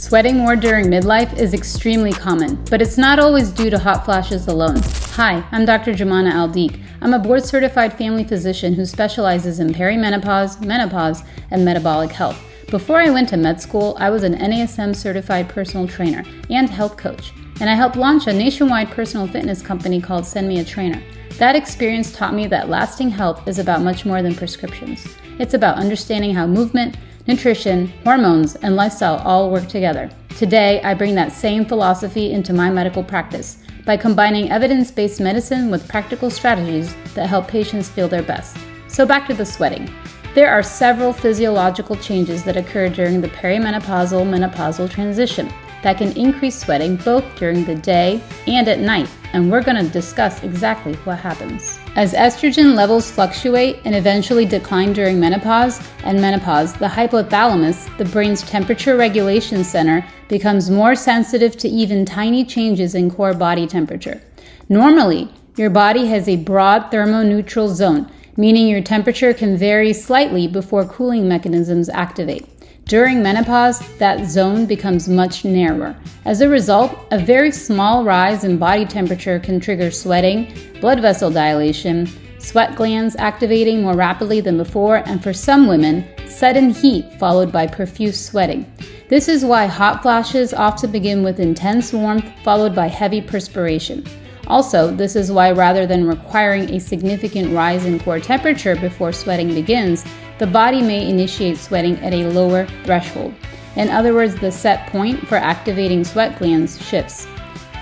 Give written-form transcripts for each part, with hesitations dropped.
Sweating more during midlife is extremely common, but it's not always due to hot flashes alone. Hi, I'm Dr. Jumana Aldeek. I'm a board-certified family physician who specializes in perimenopause, menopause, and metabolic health. Before I went to med school, I was an NASM-certified personal trainer and health coach, and I helped launch a nationwide personal fitness company called Send Me a Trainer. That experience taught me that lasting health is about much more than prescriptions. It's about understanding how movement, nutrition, hormones, and lifestyle all work together. Today, I bring that same philosophy into my medical practice by combining evidence-based medicine with practical strategies that help patients feel their best. So back to the sweating. There are several physiological changes that occur during the perimenopausal-menopausal transition that can increase sweating both during the day and at night, and we're going to discuss exactly what happens. As estrogen levels fluctuate and eventually decline during menopause and menopause, the hypothalamus, the brain's temperature regulation center, becomes more sensitive to even tiny changes in core body temperature. Normally, your body has a broad thermoneutral zone, meaning your temperature can vary slightly before cooling mechanisms activate. During menopause, that zone becomes much narrower. As a result, a very small rise in body temperature can trigger sweating, blood vessel dilation, sweat glands activating more rapidly than before, and for some women, sudden heat followed by profuse sweating. This is why hot flashes often begin with intense warmth followed by heavy perspiration. Also, this is why rather than requiring a significant rise in core temperature before sweating begins, the body may initiate sweating at a lower threshold. In other words, the set point for activating sweat glands shifts.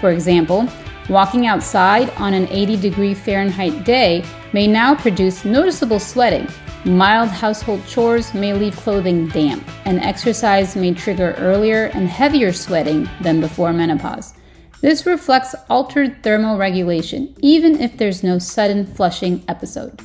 For example, walking outside on an 80-degree Fahrenheit day may now produce noticeable sweating. Mild household chores may leave clothing damp, and exercise may trigger earlier and heavier sweating than before menopause. This reflects altered thermoregulation, even if there's no sudden flushing episode.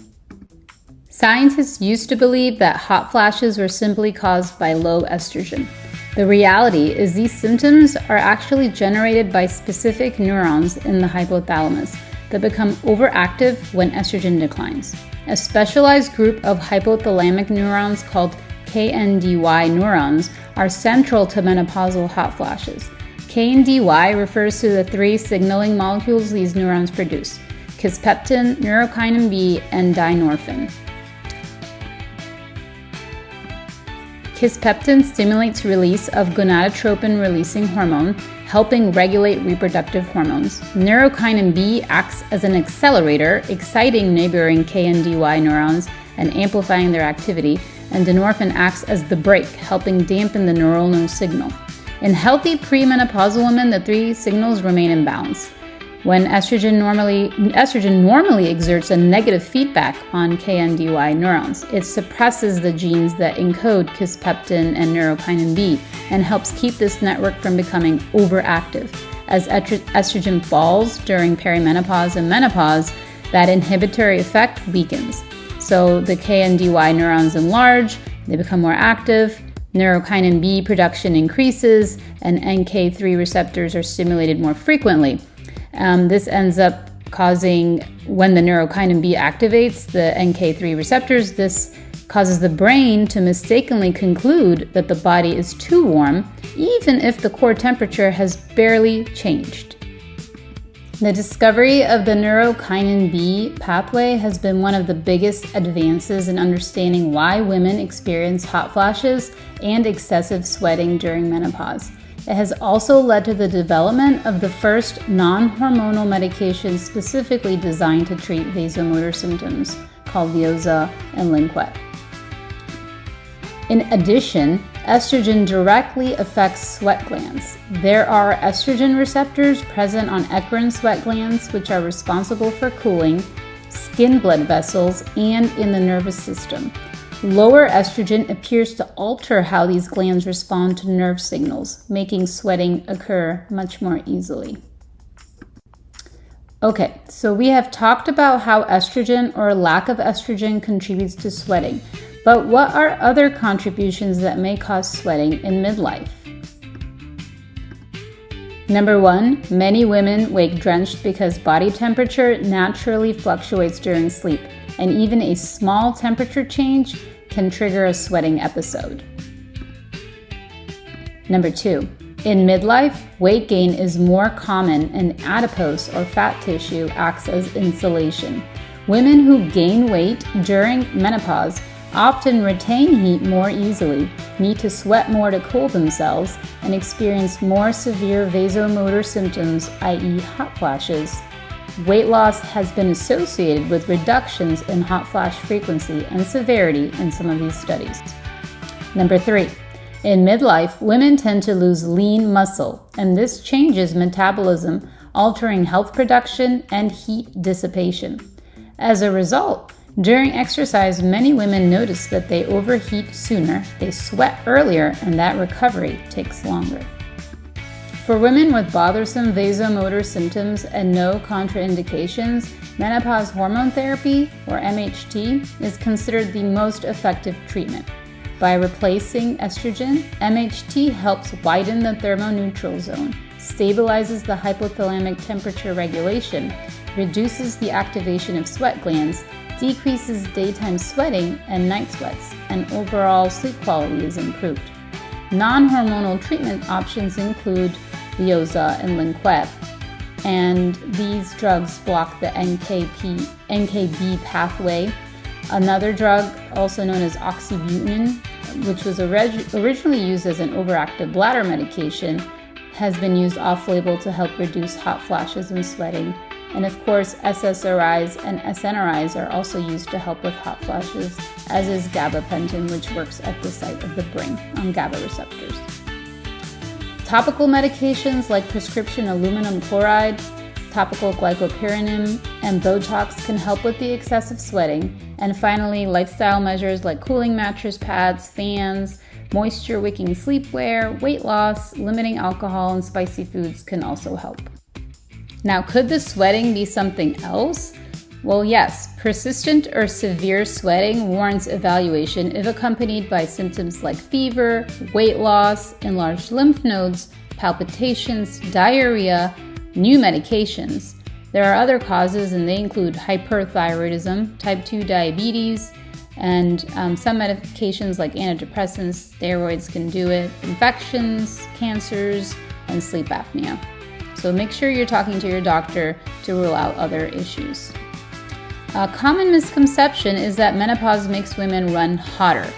Scientists used to believe that hot flashes were simply caused by low estrogen. The reality is these symptoms are actually generated by specific neurons in the hypothalamus that become overactive when estrogen declines. A specialized group of hypothalamic neurons called KNDY neurons are central to menopausal hot flashes. KNDY refers to the three signaling molecules these neurons produce: kisspeptin, Neurokinin B, and dynorphin. Kisspeptin stimulates release of gonadotropin-releasing hormone, helping regulate reproductive hormones. Neurokinin B acts as an accelerator, exciting neighboring KNDY neurons and amplifying their activity, and dynorphin acts as the brake, helping dampen the neuronal signal. In healthy premenopausal women, the three signals remain in balance. When estrogen normally exerts a negative feedback on KNDY neurons, it suppresses the genes that encode kisspeptin and Neurokinin B and helps keep this network from becoming overactive. As estrogen falls during perimenopause and menopause, that inhibitory effect weakens. So the KNDY neurons enlarge, they become more active, Neurokinin B production increases, and NK3 receptors are stimulated more frequently. This ends up causing, when the Neurokinin B activates the NK3 receptors, this causes the brain to mistakenly conclude that the body is too warm, even if the core temperature has barely changed. The discovery of the Neurokinin B pathway has been one of the biggest advances in understanding why women experience hot flashes and excessive sweating during menopause. It has also led to the development of the first non-hormonal medication specifically designed to treat vasomotor symptoms, called Veozah and Lynkuet. In addition, estrogen directly affects sweat glands. There are estrogen receptors present on eccrine sweat glands, which are responsible for cooling, skin blood vessels, and in the nervous system. Lower estrogen appears to alter how these glands respond to nerve signals, making sweating occur much more easily. Okay, so we have talked about how estrogen or lack of estrogen contributes to sweating, but what are other contributions that may cause sweating in midlife? Number 1, many women wake drenched because body temperature naturally fluctuates during sleep, and even a small temperature change can trigger a sweating episode. Number 2, In midlife, weight gain is more common and adipose or fat tissue acts as insulation. Women who gain weight during menopause often retain heat more easily, need to sweat more to cool themselves, and experience more severe vasomotor symptoms, i.e. hot flashes. Weight loss has been associated with reductions in hot flash frequency and severity in some of these studies. Number 3. In midlife, women tend to lose lean muscle, and this changes metabolism, altering health production and heat dissipation. As a result, during exercise, many women notice that they overheat sooner, they sweat earlier, and that recovery takes longer. For women with bothersome vasomotor symptoms and no contraindications, menopause hormone therapy, or MHT, is considered the most effective treatment. By replacing estrogen, MHT helps widen the thermoneutral zone, stabilizes the hypothalamic temperature regulation, reduces the activation of sweat glands, decreases daytime sweating and night sweats, and overall sleep quality is improved. Non-hormonal treatment options include Leoza and Linquep, and these drugs block the NKB pathway. Another drug, also known as oxybutynin, which was originally used as an overactive bladder medication, has been used off-label to help reduce hot flashes and sweating. And of course, SSRIs and SNRIs are also used to help with hot flashes, as is gabapentin, which works at the site of the brain on GABA receptors. Topical medications like prescription aluminum chloride, topical glycopyridine, and Botox can help with the excessive sweating. And finally, lifestyle measures like cooling mattress pads, fans, moisture-wicking sleepwear, weight loss, limiting alcohol, and spicy foods can also help. Now, could the sweating be something else? Well, yes, persistent or severe sweating warrants evaluation if accompanied by symptoms like fever, weight loss, enlarged lymph nodes, palpitations, diarrhea, new medications. There are other causes, and they include hyperthyroidism, type 2 diabetes, and some medications like antidepressants, steroids can do it, infections, cancers, and sleep apnea. So make sure you're talking to your doctor to rule out other issues. A common misconception is that menopause makes women run hotter.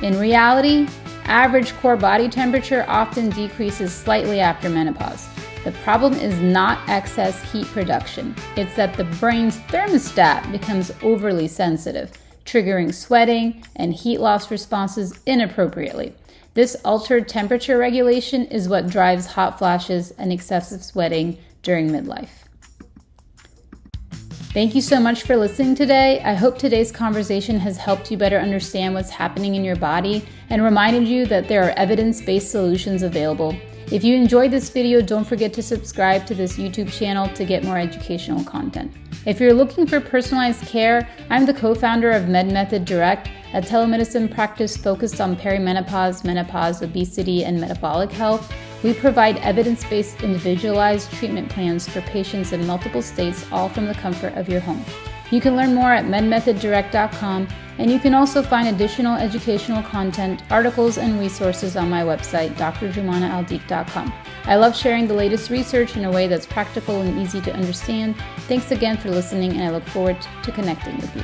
In reality, average core body temperature often decreases slightly after menopause. The problem is not excess heat production. It's that the brain's thermostat becomes overly sensitive, triggering sweating and heat loss responses inappropriately. This altered temperature regulation is what drives hot flashes and excessive sweating during midlife. Thank you so much for listening today. I hope today's conversation has helped you better understand what's happening in your body and reminded you that there are evidence-based solutions available. If you enjoyed this video, don't forget to subscribe to this YouTube channel to get more educational content. If you're looking for personalized care, I'm the co-founder of MedMethod Direct, a telemedicine practice focused on perimenopause, menopause, obesity, and metabolic health. We provide evidence-based individualized treatment plans for patients in multiple states, all from the comfort of your home. You can learn more at medmethoddirect.com, and you can also find additional educational content, articles, and resources on my website, drjumanaaldeek.com. I love sharing the latest research in a way that's practical and easy to understand. Thanks again for listening, and I look forward to connecting with you.